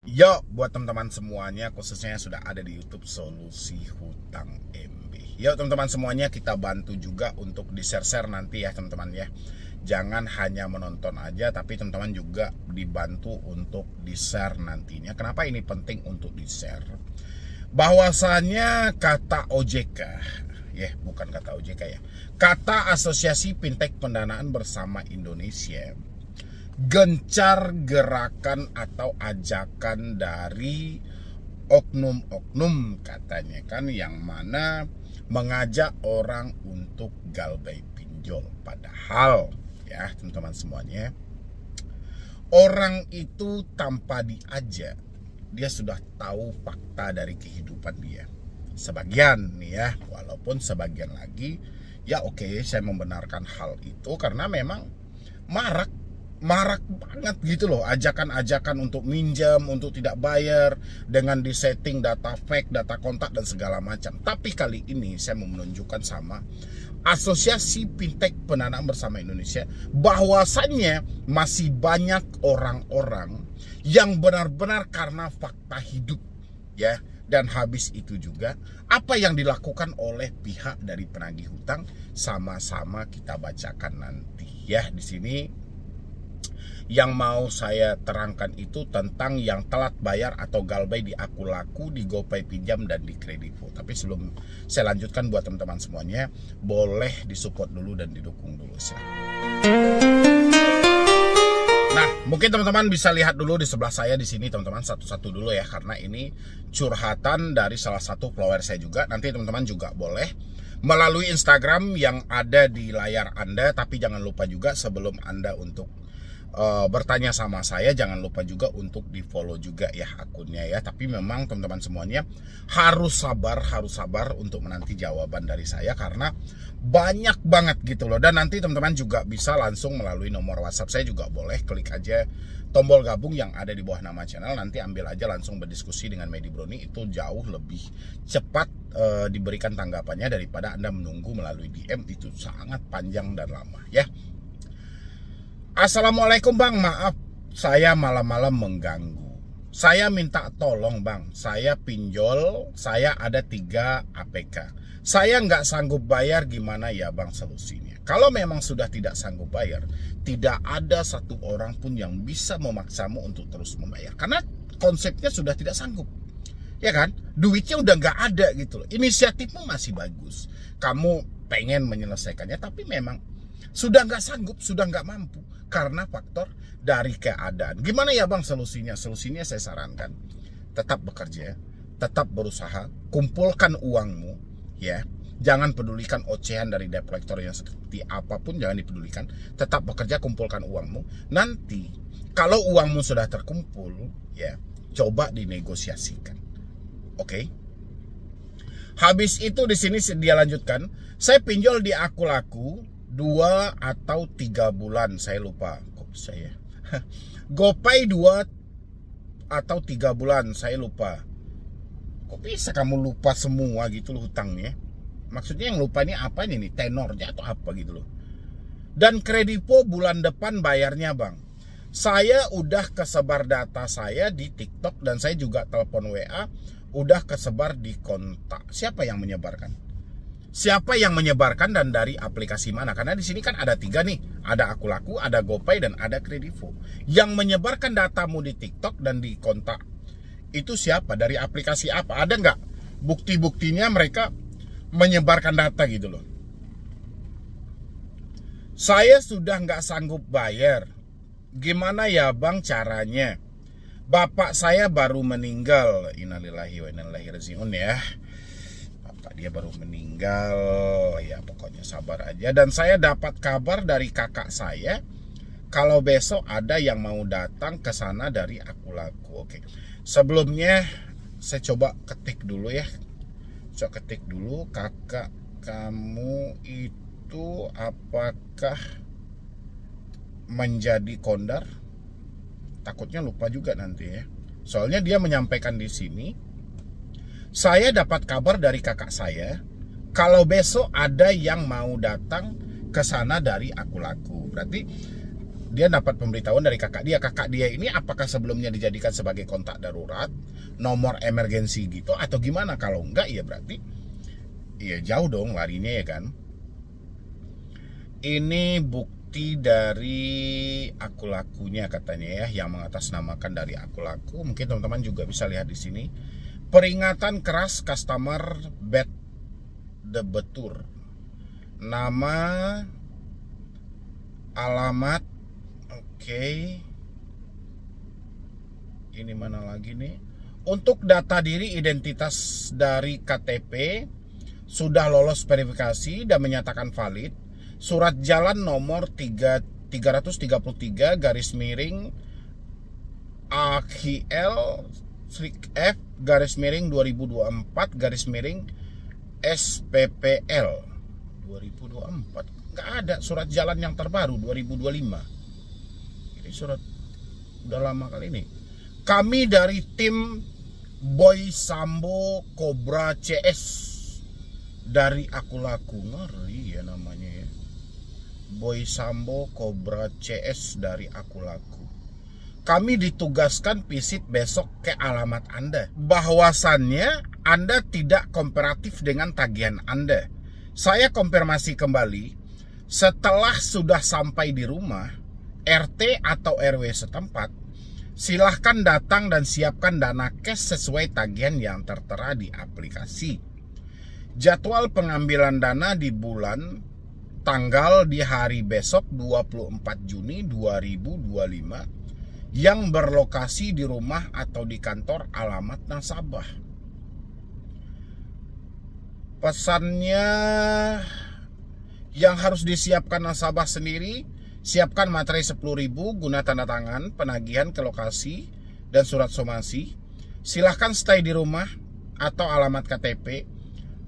Yo, buat teman-teman semuanya, khususnya yang sudah ada di YouTube Solusi Hutang MB. Yo, teman-teman semuanya, kita bantu juga untuk di-share nanti ya, teman-teman ya. Jangan hanya menonton aja, tapi teman-teman juga dibantu untuk di-share nantinya. Kenapa ini penting untuk di-share? Bahwasanya kata OJK, ya bukan kata OJK ya, kata Asosiasi Fintech Pendanaan Bersama Indonesia, gencar gerakan atau ajakan dari oknum-oknum katanya kan, yang mana mengajak orang untuk galbay pinjol. Padahal ya teman-teman semuanya, orang itu tanpa diajak dia sudah tahu fakta dari kehidupan dia. Sebagian nih ya, walaupun sebagian lagi ya oke, saya membenarkan hal itu karena memang marak banget gitu loh, ajakan-ajakan untuk minjam, untuk tidak bayar dengan disetting data fake, data kontak dan segala macam. Tapi kali ini saya mau menunjukkan sama Asosiasi Fintech Pendanaan Bersama Indonesia bahwasannya masih banyak orang-orang yang benar-benar karena fakta hidup ya. Dan habis itu juga apa yang dilakukan oleh pihak dari penagih hutang sama-sama kita bacakan nanti ya. Di sini yang mau saya terangkan itu tentang yang telat bayar atau galbay di Akulaku, di GoPay Pinjam, dan di Kredivo. Tapi sebelum saya lanjutkan, buat teman-teman semuanya, boleh disupport dulu dan didukung dulu. Nah, mungkin teman-teman bisa lihat dulu di sebelah saya di sini, teman-teman, satu-satu dulu ya, karena ini curhatan dari salah satu follower saya juga. Nanti teman-teman juga boleh melalui Instagram yang ada di layar Anda, tapi jangan lupa juga sebelum Anda untuk bertanya sama saya, jangan lupa juga untuk di follow juga ya akunnya ya. Tapi memang teman-teman semuanya harus sabar untuk menanti jawaban dari saya karena banyak banget gitu loh. Dan nanti teman-teman juga bisa langsung melalui nomor WhatsApp saya juga boleh, klik aja tombol gabung yang ada di bawah nama channel, nanti ambil aja langsung berdiskusi dengan Medi Broni. Itu jauh lebih cepat diberikan tanggapannya daripada Anda menunggu melalui DM, itu sangat panjang dan lama ya. Assalamualaikum bang, maaf saya malam-malam mengganggu. Saya minta tolong bang, saya pinjol, saya ada 3 APK. Saya nggak sanggup bayar, gimana ya bang solusinya? Kalau memang sudah tidak sanggup bayar, tidak ada satu orang pun yang bisa memaksamu untuk terus membayar. Karena konsepnya sudah tidak sanggup. Ya kan? Duitnya udah nggak ada gitu loh. Inisiatifmu masih bagus. Kamu pengen menyelesaikannya, tapi memang sudah nggak sanggup, sudah nggak mampu karena faktor dari keadaan. Gimana ya bang solusinya? Solusinya saya sarankan tetap bekerja, tetap berusaha, kumpulkan uangmu ya. Jangan pedulikan ocehan dari debt collector yang seperti apapun, jangan dipedulikan. Tetap bekerja, kumpulkan uangmu. Nanti kalau uangmu sudah terkumpul ya, coba dinegosiasikan. Oke? Habis itu di sini dia lanjutkan, saya pinjol di Akulaku 2 atau 3 bulan, saya lupa kok saya. GoPay 2 atau 3 bulan, saya lupa. Kok bisa kamu lupa semua gitu loh hutangnya? Maksudnya yang lupa ini apa nih, tenornya atau apa gitu loh. Dan Kredivo bulan depan bayarnya bang. Saya udah kesebar data saya di TikTok dan saya juga telepon WA, udah kesebar di kontak. Siapa yang menyebarkan? Siapa yang menyebarkan dan dari aplikasi mana? Karena di sini kan ada 3 nih, ada Akulaku, ada GoPay, dan ada Kredivo. Yang menyebarkan datamu di TikTok dan di kontak itu siapa? Dari aplikasi apa? Ada nggak bukti-buktinya mereka menyebarkan data gitu loh? Saya sudah nggak sanggup bayar. Gimana ya bang caranya? Bapak saya baru meninggal. Innalillahi wa inna ilaihi raji'un ya. Dia baru meninggal ya, pokoknya sabar aja. Dan saya dapat kabar dari kakak saya kalau besok ada yang mau datang ke sana dari Akulaku. Oke. Sebelumnya saya coba ketik dulu ya. Coba ketik dulu, kakak kamu itu apakah menjadi kondar? Takutnya lupa juga nanti ya. Soalnya dia menyampaikan di sini, saya dapat kabar dari kakak saya kalau besok ada yang mau datang ke sana dari Akulaku. Berarti dia dapat pemberitahuan dari kakak dia. Kakak dia ini apakah sebelumnya dijadikan sebagai kontak darurat, nomor emergensi gitu, atau gimana? Kalau enggak, ya berarti ya jauh dong larinya ya kan. Ini bukti dari Aku Lakunya katanya ya, yang mengatasnamakan dari Aku Laku. Mungkin teman-teman juga bisa lihat di sini. Peringatan keras customer bad debetur. Nama, alamat, oke. Ini mana lagi nih? Untuk data diri identitas dari KTP sudah lolos verifikasi dan menyatakan valid. Surat jalan nomor 333 garis miring AKL F garis miring 2024 garis miring SPPL 2024. Nggak ada surat jalan yang terbaru 2025. Ini surat udah lama kali ini. Kami dari tim Boy Sambo Cobra CS dari Aku Laku. Ngeri ya namanya ya. Boy Sambo Cobra CS dari Aku Laku. Kami ditugaskan visit besok ke alamat Anda. Bahwasannya Anda tidak kooperatif dengan tagihan Anda. Saya konfirmasi kembali, setelah sudah sampai di rumah, RT atau RW setempat, silahkan datang dan siapkan dana cash sesuai tagihan yang tertera di aplikasi. Jadwal pengambilan dana di bulan, tanggal di hari besok 24 Juni 2025, yang berlokasi di rumah atau di kantor alamat nasabah. Pesannya yang harus disiapkan nasabah sendiri, siapkan materai 10.000 guna tanda tangan, penagihan ke lokasi, dan surat somasi. Silahkan stay di rumah atau alamat KTP,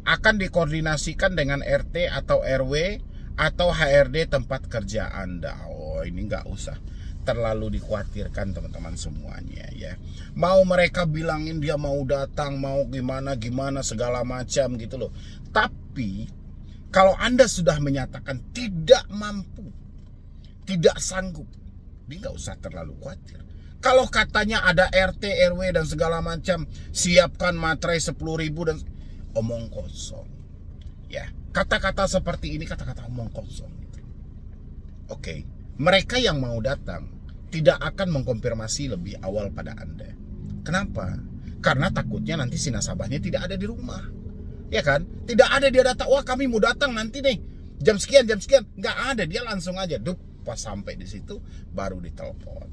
akan dikoordinasikan dengan RT atau RW atau HRD tempat kerja Anda. Oh, ini nggak usah terlalu dikhawatirkan teman-teman semuanya ya. Mau mereka bilangin dia mau datang, mau gimana segala macam gitu loh. Tapi kalau Anda sudah menyatakan tidak mampu, tidak sanggup, dia nggak usah terlalu khawatir. Kalau katanya ada RT, RW dan segala macam, siapkan materai 10.000 dan omong kosong. Ya, kata-kata seperti ini kata-kata omong kosong gitu. Oke. Mereka yang mau datang tidak akan mengkonfirmasi lebih awal pada Anda. Kenapa? Karena takutnya nanti si nasabahnya tidak ada di rumah. Ya kan? Tidak ada dia datang, wah kami mau datang nanti nih. Jam sekian. Nggak ada, dia langsung aja. Pas sampai di situ baru ditelepon.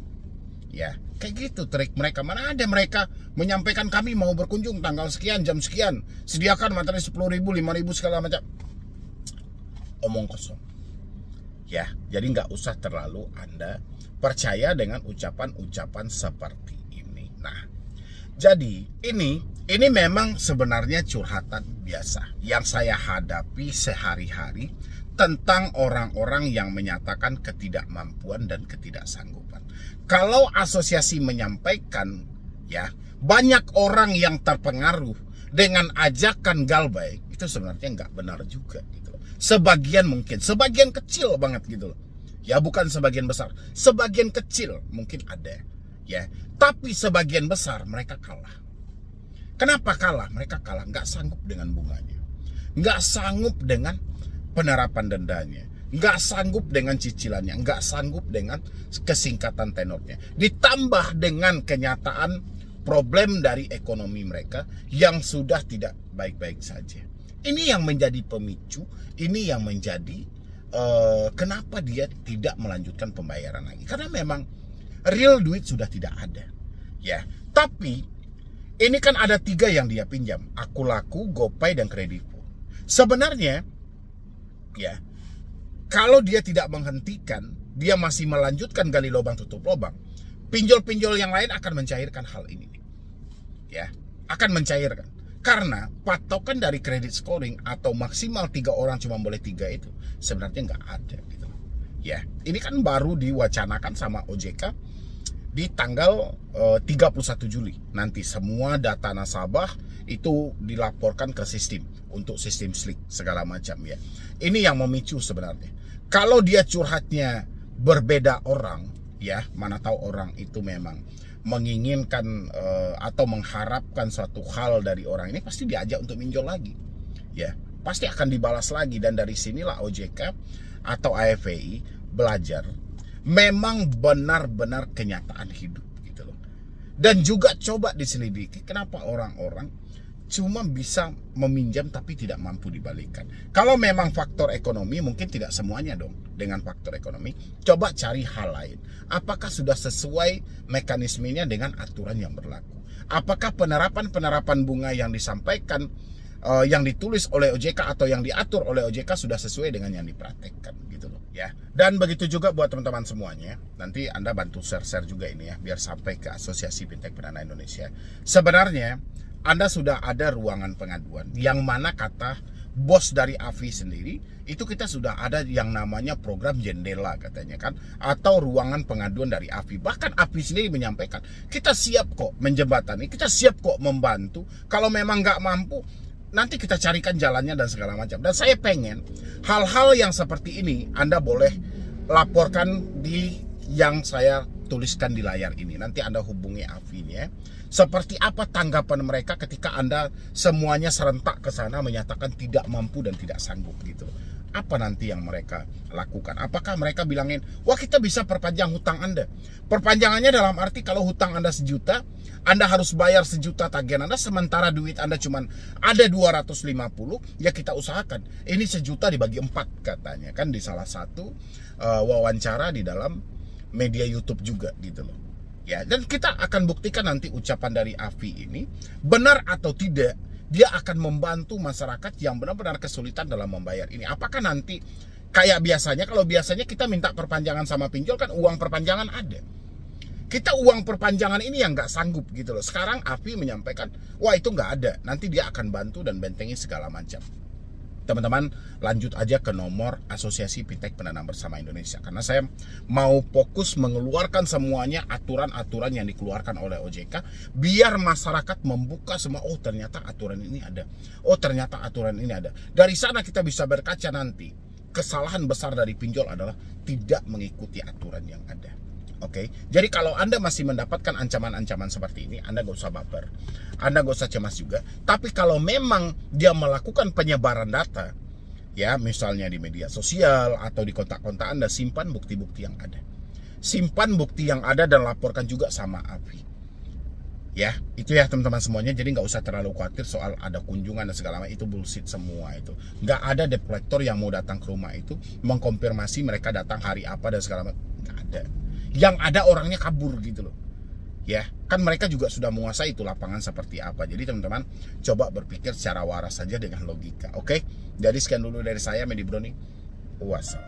Ya, kayak gitu trik mereka. Mana ada mereka menyampaikan kami mau berkunjung tanggal sekian, jam sekian. Sediakan materi 10.000, 5.000 segala macam. Omong kosong. Ya, jadi nggak usah terlalu Anda percaya dengan ucapan-ucapan seperti ini. Nah, jadi ini memang sebenarnya curhatan biasa yang saya hadapi sehari-hari tentang orang-orang yang menyatakan ketidakmampuan dan ketidaksanggupan. Kalau asosiasi menyampaikan, ya, banyak orang yang terpengaruh dengan ajakan Galbay, itu sebenarnya nggak benar juga gitu. Sebagian mungkin, sebagian kecil banget gitu loh. Ya bukan sebagian besar, sebagian kecil mungkin ada. Ya, tapi sebagian besar mereka kalah. Kenapa kalah? Mereka kalah nggak sanggup dengan bunganya, nggak sanggup dengan penerapan dendanya, nggak sanggup dengan cicilannya, nggak sanggup dengan kesingkatan tenornya. Ditambah dengan kenyataan problem dari ekonomi mereka yang sudah tidak baik-baik saja. Ini yang menjadi pemicu, ini yang menjadi kenapa dia tidak melanjutkan pembayaran lagi. Karena memang real duit sudah tidak ada. Ya, tapi ini kan ada 3 yang dia pinjam, Aku Laku, GoPay, dan Kredivo. Sebenarnya, ya, kalau dia tidak menghentikan, dia masih melanjutkan gali lubang tutup lubang, pinjol-pinjol yang lain akan mencairkan hal ini. Ya, akan mencairkan. Karena patokan dari kredit scoring atau maksimal 3 orang cuma boleh 3 itu sebenarnya nggak ada gitu. Ya, ini kan baru diwacanakan sama OJK di tanggal 31 Juli. Nanti semua data nasabah itu dilaporkan ke sistem untuk sistem slick segala macam ya. Ini yang memicu sebenarnya. Kalau dia curhatnya berbeda orang, ya, mana tahu orang itu memang menginginkan atau mengharapkan suatu hal dari orang ini, pasti diajak untuk minjol lagi, ya, pasti akan dibalas lagi. Dan dari sinilah OJK atau AFVI belajar memang benar-benar kenyataan hidup gitu loh. Dan juga coba diselidiki kenapa orang-orang cuma bisa meminjam tapi tidak mampu dibalikan. Kalau memang faktor ekonomi, mungkin tidak semuanya dong dengan faktor ekonomi. Coba cari hal lain. Apakah sudah sesuai mekanismenya dengan aturan yang berlaku? Apakah penerapan bunga yang disampaikan, yang ditulis oleh OJK atau yang diatur oleh OJK sudah sesuai dengan yang dipraktekkan gitu loh, ya. Dan begitu juga buat teman-teman semuanya. Nanti Anda bantu share juga ini ya, biar sampai ke Asosiasi Fintech Pendana Indonesia. Sebenarnya Anda sudah ada ruangan pengaduan, yang mana kata bos dari AFI sendiri, itu kita sudah ada yang namanya program jendela katanya kan, atau ruangan pengaduan dari AFI. Bahkan AFI sendiri menyampaikan, kita siap kok menjembatani, kita siap kok membantu. Kalau memang nggak mampu, nanti kita carikan jalannya dan segala macam. Dan saya pengen hal-hal yang seperti ini Anda boleh laporkan di yang saya tuliskan di layar ini. Nanti Anda hubungi AFI-nya. Seperti apa tanggapan mereka ketika Anda semuanya serentak ke sana menyatakan tidak mampu dan tidak sanggup gitu. Apa nanti yang mereka lakukan? Apakah mereka bilangin, wah kita bisa perpanjang hutang Anda? Perpanjangannya dalam arti kalau hutang Anda 1 juta, Anda harus bayar 1 juta tagihan Anda, sementara duit Anda cuma ada 250, ya kita usahakan. Ini 1 juta dibagi 4 katanya kan di salah satu wawancara di dalam media YouTube juga gitu loh. Ya, dan kita akan buktikan nanti ucapan dari AFI ini benar atau tidak. Dia akan membantu masyarakat yang benar-benar kesulitan dalam membayar ini. Apakah nanti kayak biasanya, kalau biasanya kita minta perpanjangan sama pinjol kan uang perpanjangan ada. Kita uang perpanjangan ini yang nggak sanggup gitu loh. Sekarang AFI menyampaikan, wah itu nggak ada. Nanti dia akan bantu dan bentengi segala macam. Teman-teman lanjut aja ke nomor Asosiasi Fintech Pendana Bersama Indonesia, karena saya mau fokus mengeluarkan semuanya aturan-aturan yang dikeluarkan oleh OJK, biar masyarakat membuka semua, oh ternyata aturan ini ada, oh ternyata aturan ini ada. Dari sana kita bisa berkaca nanti. Kesalahan besar dari pinjol adalah tidak mengikuti aturan yang ada. Oke, jadi kalau Anda masih mendapatkan ancaman-ancaman seperti ini, Anda gak usah baper, Anda gak usah cemas juga. Tapi kalau memang dia melakukan penyebaran data, ya misalnya di media sosial atau di kontak-kontak Anda, simpan bukti-bukti yang ada. Simpan bukti yang ada dan laporkan juga sama AFI. Ya, itu ya teman-teman semuanya. Jadi nggak usah terlalu khawatir soal ada kunjungan dan segala macam, itu bullshit semua itu. Nggak ada debt collector yang mau datang ke rumah itu mengkonfirmasi mereka datang hari apa dan segala macam. Nggak ada. Yang ada orangnya kabur gitu loh. Ya, kan mereka juga sudah menguasai itu lapangan seperti apa. Jadi teman-teman coba berpikir secara waras saja dengan logika. Oke? Jadi sekian dulu dari saya, Medi Broni. Wassalam.